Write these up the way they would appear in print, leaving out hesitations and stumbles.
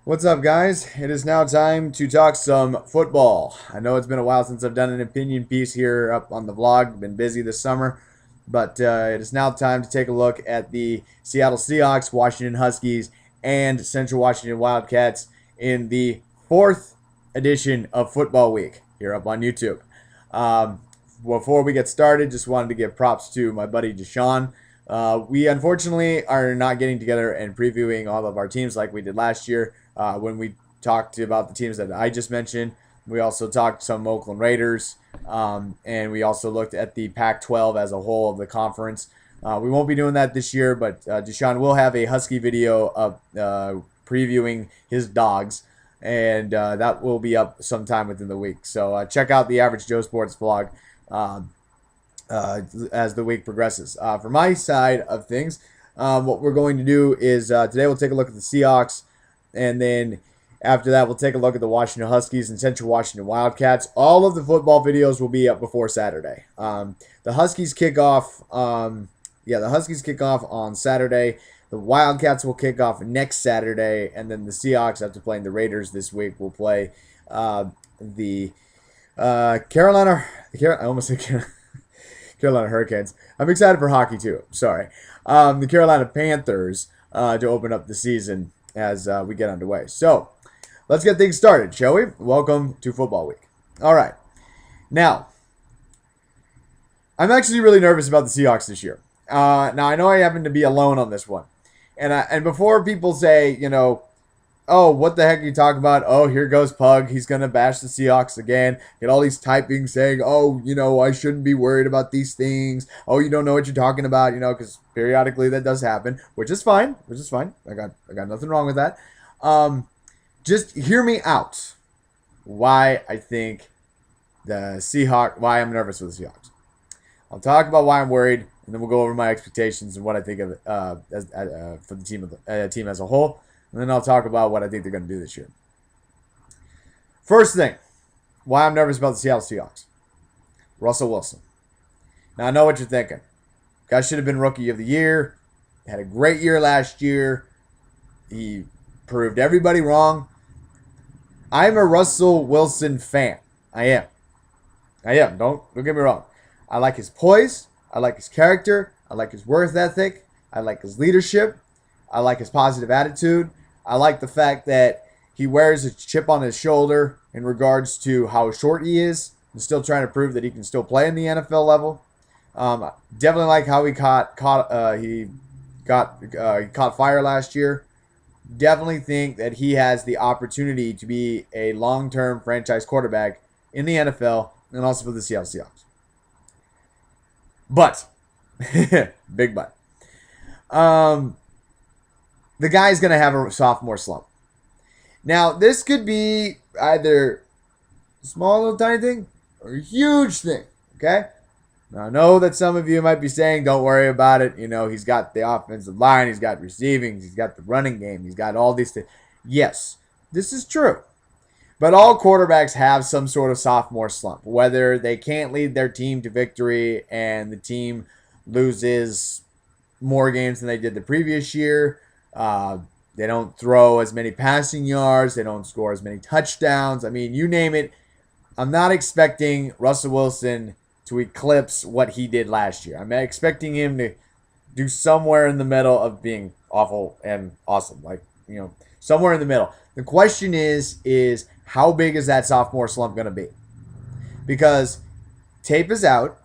What's up, guys? It is now time to talk some football. I know it's been a while since I've done an opinion piece here up on the vlog. Been busy this summer, but it is now time to take a look at the Seattle Seahawks, Washington Huskies, and Central Washington Wildcats in the fourth edition of Football Week here up on YouTube. Um, Before we get started, just wanted to give props to my buddy Deshaun. We unfortunately are not getting together and previewing all of our teams like we did last year when we talked about the teams that I just mentioned. We also talked some Oakland Raiders, and we also looked at the Pac-12 as a whole of the conference. We won't be doing that this year, but Deshaun will have a Husky video of previewing his dogs, and that will be up sometime within the week. So check out the Average Joe Sports vlog as the week progresses. For my side of things, what we're going to do is today we'll take a look at the Seahawks, and then after that we'll take a look at the Washington Huskies and Central Washington Wildcats. All of the football videos will be up before Saturday. The Huskies kick off. The Huskies kick off on Saturday. The Wildcats will kick off next Saturday, and then the Seahawks, after playing the Raiders this week, will play the Carolina. I almost said Carolina Hurricanes. I'm excited for hockey too. Sorry. The Carolina Panthers to open up the season as we get underway. So let's get things started, shall we? Welcome to Football Week. All right. Now, I'm actually really nervous about the Seahawks this year. Now, I know I happen to be alone on this one. And before people say, oh, what the heck are you talking about? Oh, here goes Pug. He's going to bash the Seahawks again. Get all these typing saying, oh, I shouldn't be worried about these things. Oh, you don't know what you're talking about, because periodically that does happen, which is fine. I got nothing wrong with that. Just hear me out. Why I think why I'm nervous with the Seahawks. I'll talk about why I'm worried, and then we'll go over my expectations and what I think of for the team as a whole. And then I'll talk about what I think they're going to do this year. First thing, why I'm nervous about the Seattle Seahawks. Russell Wilson. Now, I know what you're thinking. Guy should have been Rookie of the Year. Had a great year last year. He proved everybody wrong. I'm a Russell Wilson fan. I am. Don't get me wrong. I like his poise. I like his character. I like his work ethic. I like his leadership. I like his positive attitude. I like the fact that he wears a chip on his shoulder in regards to how short he is and still trying to prove that he can still play in the NFL level. Definitely like how he caught fire last year. Definitely think that he has the opportunity to be a long-term franchise quarterback in the NFL and also for the Seattle Seahawks. But, big but. The guy's going to have a sophomore slump. Now, this could be either a small little tiny thing or a huge thing, okay? Now, I know that some of you might be saying, don't worry about it. He's got the offensive line, he's got receiving, he's got the running game, he's got all these things. Yes, this is true. But all quarterbacks have some sort of sophomore slump, whether they can't lead their team to victory and the team loses more games than they did the previous year. They don't throw as many passing yards. They don't score as many touchdowns. I mean, you name it. I'm not expecting Russell Wilson to eclipse what he did last year. I'm expecting him to do somewhere in the middle of being awful and awesome. Somewhere in the middle. The question is how big is that sophomore slump going to be? Because tape is out.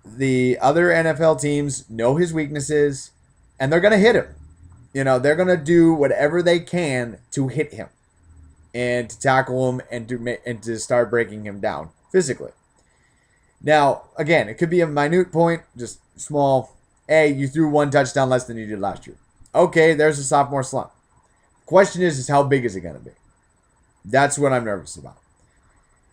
The other NFL teams know his weaknesses, and they're going to hit him. They're going to do whatever they can to hit him and to tackle him and to start breaking him down physically. Now, again, it could be a minute point, just small. Hey, you threw one touchdown less than you did last year. Okay, there's a sophomore slump. Question is how big is it going to be? That's what I'm nervous about.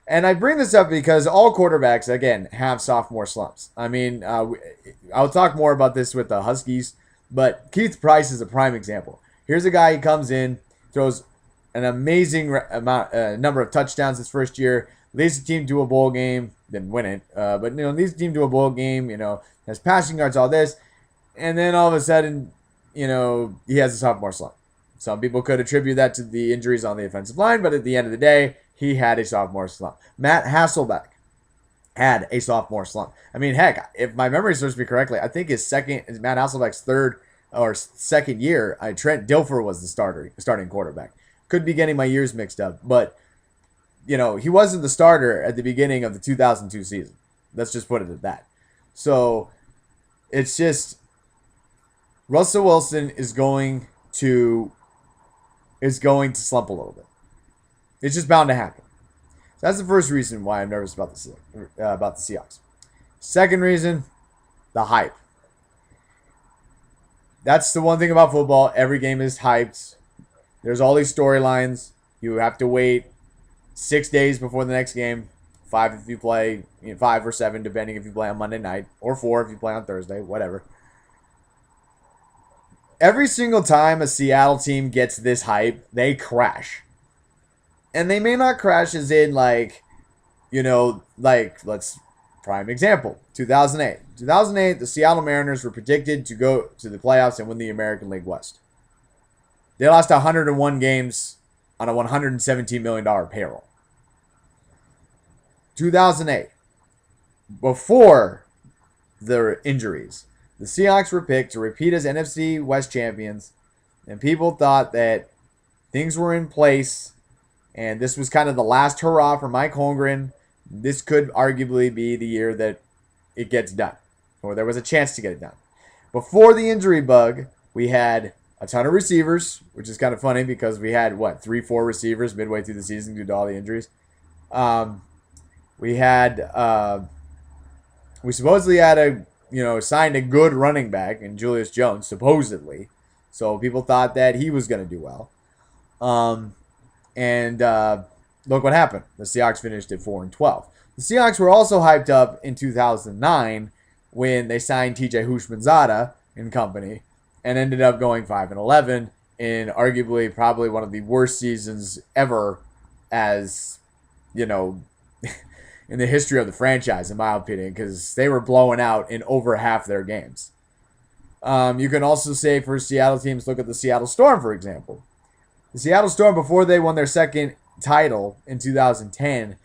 And I bring this up because all quarterbacks, again, have sophomore slumps. I mean, I'll talk more about this with the Huskies, but Keith Price is a prime example. Here's a guy, he comes in, throws an amazing number of touchdowns his first year, leads the team to a bowl game, didn't win it, but leads the team to a bowl game, has passing yards, all this, and then all of a sudden, he has a sophomore slump. Some people could attribute that to the injuries on the offensive line, but at the end of the day, he had a sophomore slump. Matt Hasselbeck had a sophomore slump. I mean, heck, if my memory serves me correctly, I think Matt Hasselbeck's third or second year, Trent Dilfer was the starting quarterback. Could be getting my years mixed up, but he wasn't the starter at the beginning of the 2002 season. Let's just put it at that. So it's just Russell Wilson is going to slump a little bit. It's just bound to happen. So that's the first reason why I'm nervous about the Seahawks. Second reason, the hype. That's the one thing about football. Every game is hyped. There's all these storylines. You have to wait 6 days before the next game. 5 if you play, 5 or 7 depending if you play on Monday night, or 4 if you play on Thursday, whatever. Every single time a Seattle team gets this hype, they crash. And they may not crash as in let's prime example, 2008. 2008, the Seattle Mariners were predicted to go to the playoffs and win the American League West. They lost 101 games on a $117 million payroll. 2008, before the injuries, the Seahawks were picked to repeat as NFC West champions, and people thought that things were in place, and this was kind of the last hurrah for Mike Holmgren. This could arguably be the year that it gets done, or there was a chance to get it done. Before the injury bug, we had a ton of receivers, which is kind of funny because we had, 3-4 receivers midway through the season due to all the injuries. We supposedly had signed a good running back in Julius Jones, supposedly. So people thought that he was going to do well. Look what happened. The Seahawks finished at 4-12. The Seahawks were also hyped up in 2009 when they signed TJ Houshmandzadeh and company and ended up going 5-11 in arguably probably one of the worst seasons ever as, in the history of the franchise, in my opinion, because they were blowing out in over half their games. You can also say for Seattle teams, look at the Seattle Storm, for example. The Seattle Storm, before they won their second title in 2010,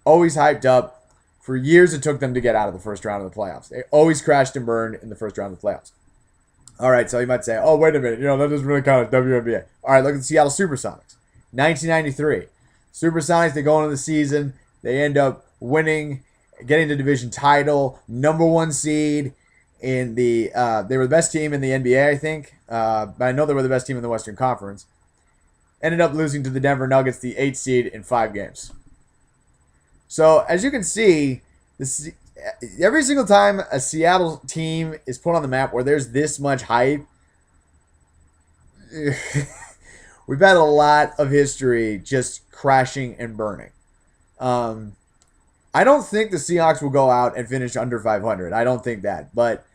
always hyped up. For years, it took them to get out of the first round of the playoffs. They always crashed and burned in the first round of the playoffs. All right, so you might say, oh, wait a minute. That doesn't really count as WNBA. All right, look at the Seattle Supersonics. 1993. Supersonics, they go into the season. They end up winning, getting the division title, number 1 seed in the they were the best team in the NBA, I think. But I know they were the best team in the Western Conference. Ended up losing to the Denver Nuggets, the 8th seed, in 5 games. So, as you can see, every single time a Seattle team is put on the map where there's this much hype, we've had a lot of history just crashing and burning. I don't think the Seahawks will go out and finish under 500. I don't think that. But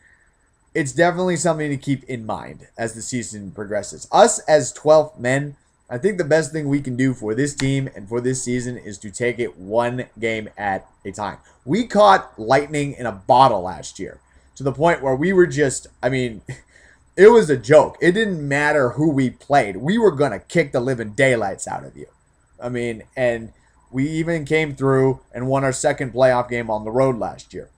it's definitely something to keep in mind as the season progresses. Us as 12th men, I think the best thing we can do for this team and for this season is to take it one game at a time. We caught lightning in a bottle last year to the point where we were just, it was a joke. It didn't matter who we played. We were going to kick the living daylights out of you. And we even came through and won our second playoff game on the road last year.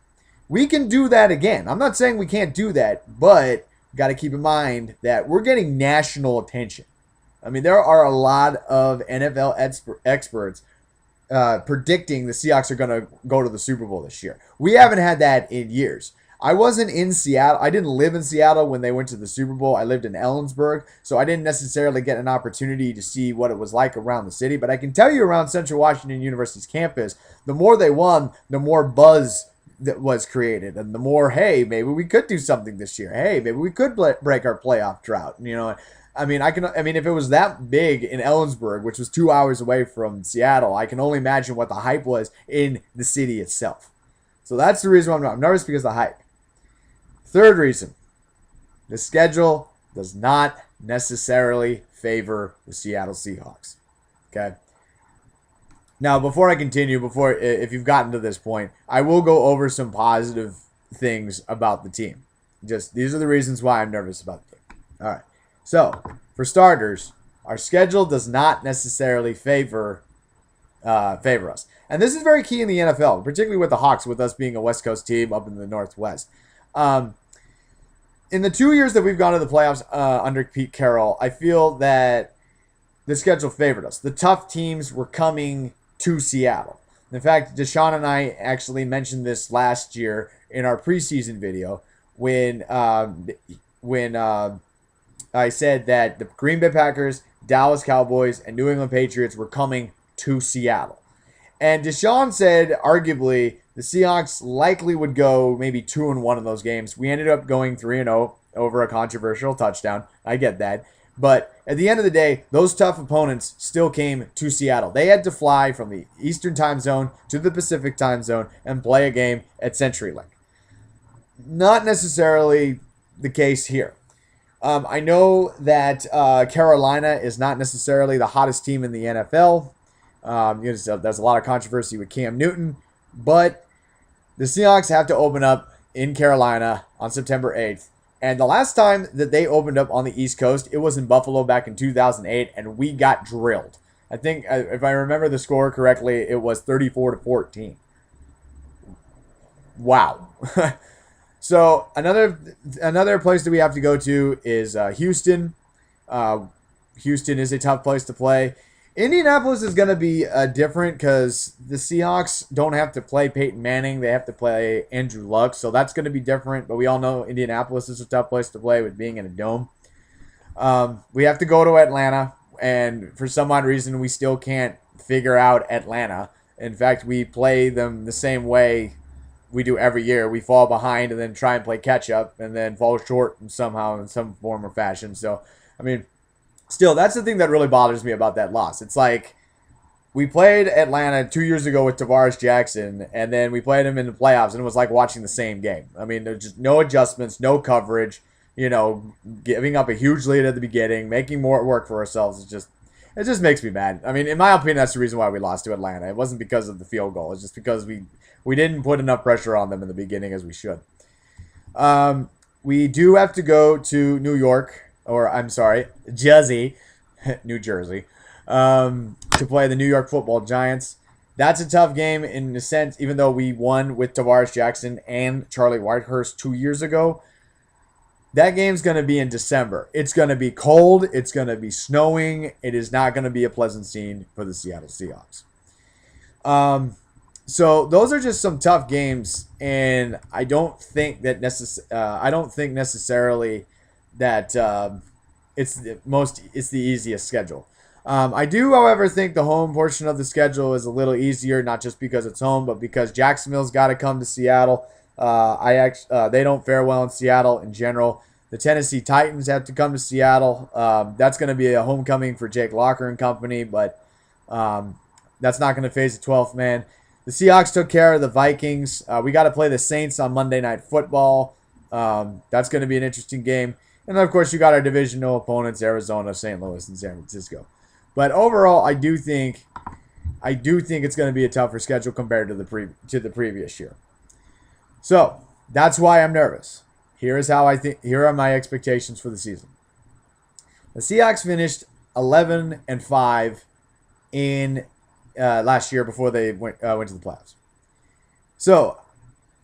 We can do that again. I'm not saying we can't do that, but got to keep in mind that we're getting national attention. There are a lot of NFL experts predicting the Seahawks are going to go to the Super Bowl this year. We haven't had that in years. I wasn't in Seattle. I didn't live in Seattle when they went to the Super Bowl. I lived in Ellensburg, so I didn't necessarily get an opportunity to see what it was like around the city. But I can tell you around Central Washington University's campus, the more they won, the more buzz that was created. And the more, hey, maybe we could do something this year. Hey, maybe we could break our playoff drought. If it was that big in Ellensburg, which was 2 hours away from Seattle, I can only imagine what the hype was in the city itself. So that's the reason why I'm nervous, because of the hype. Third reason, the schedule does not necessarily favor the Seattle Seahawks. Okay. Now, before I continue, if you've gotten to this point, I will go over some positive things about the team. Just these are the reasons why I'm nervous about the team. All right. So, for starters, Our schedule does not necessarily favor us. And this is very key in the NFL, particularly with the Hawks, with us being a West Coast team up in the Northwest. In the 2 years that we've gone to the playoffs under Pete Carroll, I feel that the schedule favored us. The tough teams were coming to Seattle. In fact, Deshaun and I actually mentioned this last year in our preseason video when I said that the Green Bay Packers, Dallas Cowboys, and New England Patriots were coming to Seattle. And Deshaun said, arguably, the Seahawks likely would go maybe 2-1 in those games. We ended up going 3-0 over a controversial touchdown. I get that. But at the end of the day, those tough opponents still came to Seattle. They had to fly from the Eastern time zone to the Pacific time zone and play a game at CenturyLink. Not necessarily the case here. I know that Carolina is not necessarily the hottest team in the NFL. There's a lot of controversy with Cam Newton, but the Seahawks have to open up in Carolina on September 8th. And the last time that they opened up on the East Coast, it was in Buffalo back in 2008, and we got drilled. I think, if I remember the score correctly, it was 34-14. Wow. So another place that we have to go to is Houston. Houston is a tough place to play. Indianapolis is going to be different because the Seahawks don't have to play Peyton Manning. They have to play Andrew Luck. So that's going to be different. But we all know Indianapolis is a tough place to play with being in a dome. We have to go to Atlanta. And for some odd reason, we still can't figure out Atlanta. In fact, we play them the same way we do every year. We fall behind and then try and play catch up and then fall short somehow in some form or fashion. So, I mean, still, that's the thing that really bothers me about that loss. It's like we played Atlanta 2 years ago with Tavares Jackson, and then we played him in the playoffs, and it was like watching the same game. I mean, there's just no adjustments, no coverage, giving up a huge lead at the beginning, making more work for ourselves. It just makes me mad. I mean, in my opinion, that's the reason why we lost to Atlanta. It wasn't because of the field goal. It's just because we didn't put enough pressure on them in the beginning as we should. We do have to go to New York. Or, I'm sorry, Jersey, New Jersey, to play the New York Football Giants. That's a tough game in a sense, even though we won with Tavares Jackson and Charlie Whitehurst 2 years ago. That game's going to be in December. It's going to be cold. It's going to be snowing. It is not going to be a pleasant scene for the Seattle Seahawks. So those are just some tough games, and I don't think necessarily that it's the easiest schedule. I do, however, think the home portion of the schedule is a little easier, not just because it's home, but because Jacksonville's got to come to Seattle. They don't fare well in Seattle in general. The Tennessee Titans have to come to Seattle. That's going to be a homecoming for Jake Locker and company, but that's not going to phase the 12th man. The Seahawks took care of the Vikings. We got to play the Saints on Monday Night Football. That's going to be an interesting game. And, of course, you got our divisional opponents, Arizona, St. Louis, and San Francisco. But overall, I do think it's going to be a tougher schedule compared to the previous year. So, that's why I'm nervous. Here are my expectations for the season. The Seahawks finished 11-5 in last year before they went to the playoffs. So,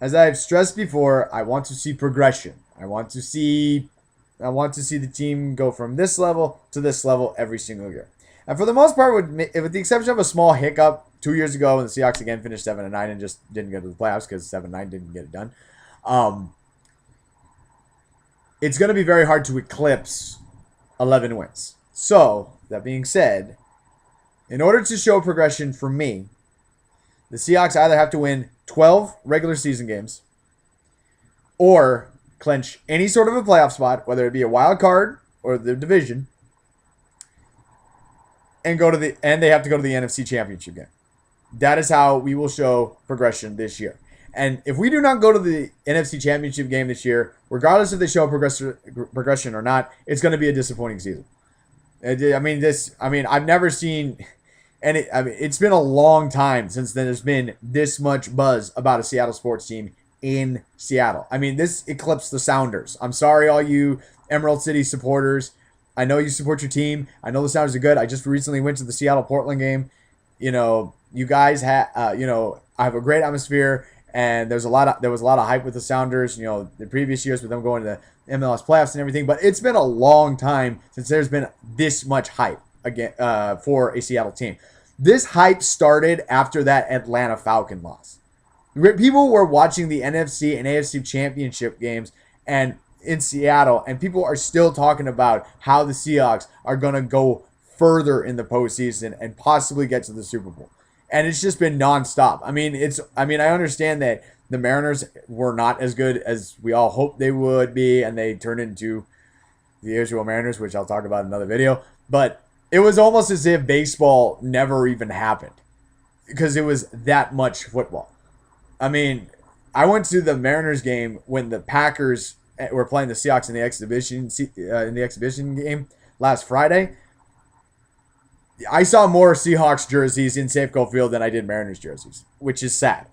as I've stressed before, I want to see progression. I want to see the team go from this level to this level every single year. And for the most part, with the exception of a small hiccup 2 years ago when the Seahawks again finished 7-9 and just didn't get to the playoffs because 7-9 didn't get it done, it's going to be very hard to eclipse 11 wins. So, that being said, in order to show progression for me, the Seahawks either have to win 12 regular season games or clinch any sort of a playoff spot, whether it be a wild card or the division, and they have to go to the NFC Championship game. That is how we will show progression this year. And if we do not go to the NFC Championship game this year, regardless if they show progression or not, it's going to be a disappointing season. I've never seen, it's been a long time since there's been this much buzz about a Seattle sports team in Seattle. I mean, this eclipsed the Sounders. I'm sorry, all you Emerald City supporters. I know you support your team. I know the Sounders are good. I just recently went to the Seattle Portland game. You guys have, I have a great atmosphere, and there was a lot of hype with the Sounders. The previous years with them going to the MLS playoffs and everything. But it's been a long time since there's been this much hype again for a Seattle team. This hype started after that Atlanta Falcon loss. People were watching the NFC and AFC championship games and in Seattle, and people are still talking about how the Seahawks are going to go further in the postseason and possibly get to the Super Bowl. And it's just been nonstop. I understand that the Mariners were not as good as we all hoped they would be, and they turned into the Israel Mariners, which I'll talk about in another video. But it was almost as if baseball never even happened because it was that much football. I went to the Mariners game when the Packers were playing the Seahawks in the exhibition game last Friday. I saw more Seahawks jerseys in Safeco Field than I did Mariners jerseys, which is sad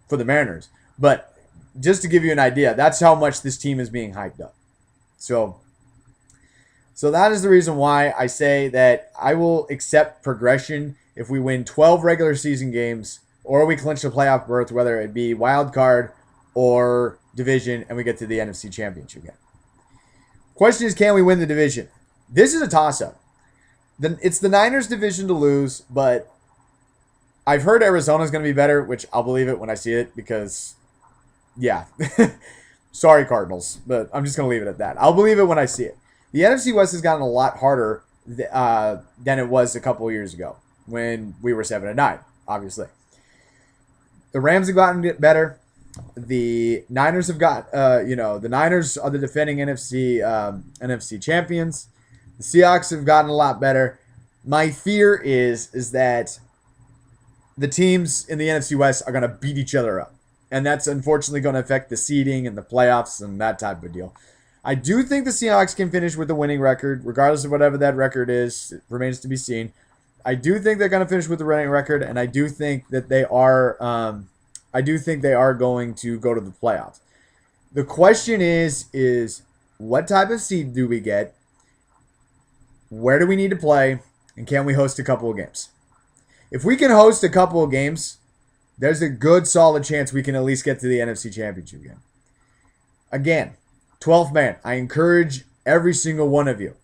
for the Mariners. But just to give you an idea, that's how much this team is being hyped up. So that is the reason why I say that I will accept progression if we win 12 regular season games or we clinch the playoff berth, whether it be wild card or division, and we get to the NFC Championship game. Question is, can we win the division? This is a toss-up. It's the Niners' division to lose, but I've heard Arizona's going to be better, which I'll believe it when I see it because, yeah. Sorry, Cardinals, but I'm just going to leave it at that. I'll believe it when I see it. The NFC West has gotten a lot harder than it was a couple of years ago when we were 7-9, obviously. The Rams have gotten better. The Niners have got, the Niners are the defending NFC champions. The Seahawks have gotten a lot better. My fear is that the teams in the NFC West are going to beat each other up. And that's unfortunately going to affect the seeding and the playoffs and that type of deal. I do think the Seahawks can finish with a winning record, regardless of whatever that record is. It remains to be seen. I do think they're going to finish with a winning record, and I do think that they are. They are going to go to the playoffs. The question is what type of seed do we get? Where do we need to play? And can we host a couple of games? If we can host a couple of games, there's a good, solid chance we can at least get to the NFC Championship game. Again, 12th man, I encourage every single one of you,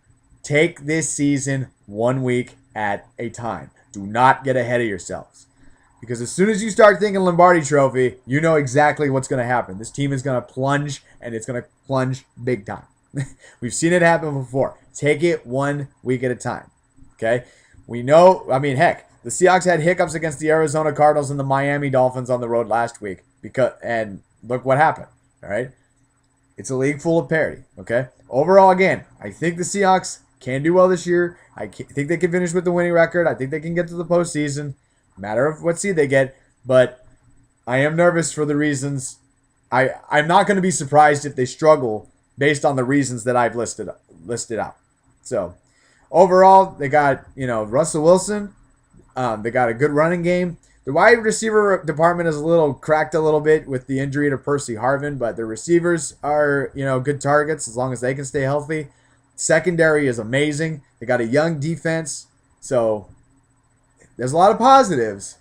take this season 1 week at a time. Do not get ahead of yourselves. Because as soon as you start thinking Lombardi Trophy, you know exactly what's going to happen. This team is going to plunge, and it's going to plunge big time. We've seen it happen before. Take it 1 week at a time. Okay? We know, heck, the Seahawks had hiccups against the Arizona Cardinals and the Miami Dolphins on the road last week. And look what happened. All right? It's a league full of parity. Okay? Overall, again, I think the Seahawks can do well this year. I think they can finish with the winning record. I think they can get to the postseason. Matter of what seed they get, but I am nervous for the reasons. I'm not going to be surprised if they struggle based on the reasons that I've listed out. So overall, they got Russell Wilson. They got a good running game. The wide receiver department is a little cracked a little bit with the injury to Percy Harvin, but the receivers are good targets as long as they can stay healthy. Secondary is amazing. They got a young defense, so there's a lot of positives,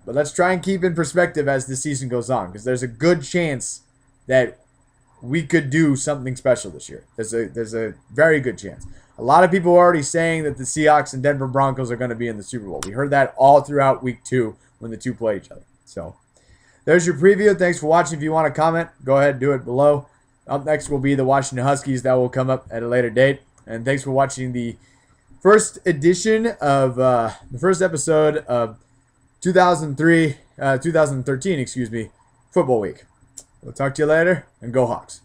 but let's try and keep in perspective as the season goes on because there's a good chance that we could do something special this year. There's a very good chance. A lot of people are already saying that the Seahawks and Denver Broncos are going to be in the Super Bowl. We heard that all throughout week 2 when the two play each other. So there's your preview. Thanks for watching. If you want to comment, go ahead and do it below. Up next will be the Washington Huskies. That will come up at a later date. And thanks for watching the first episode of 2013, football week. We'll talk to you later, and go Hawks.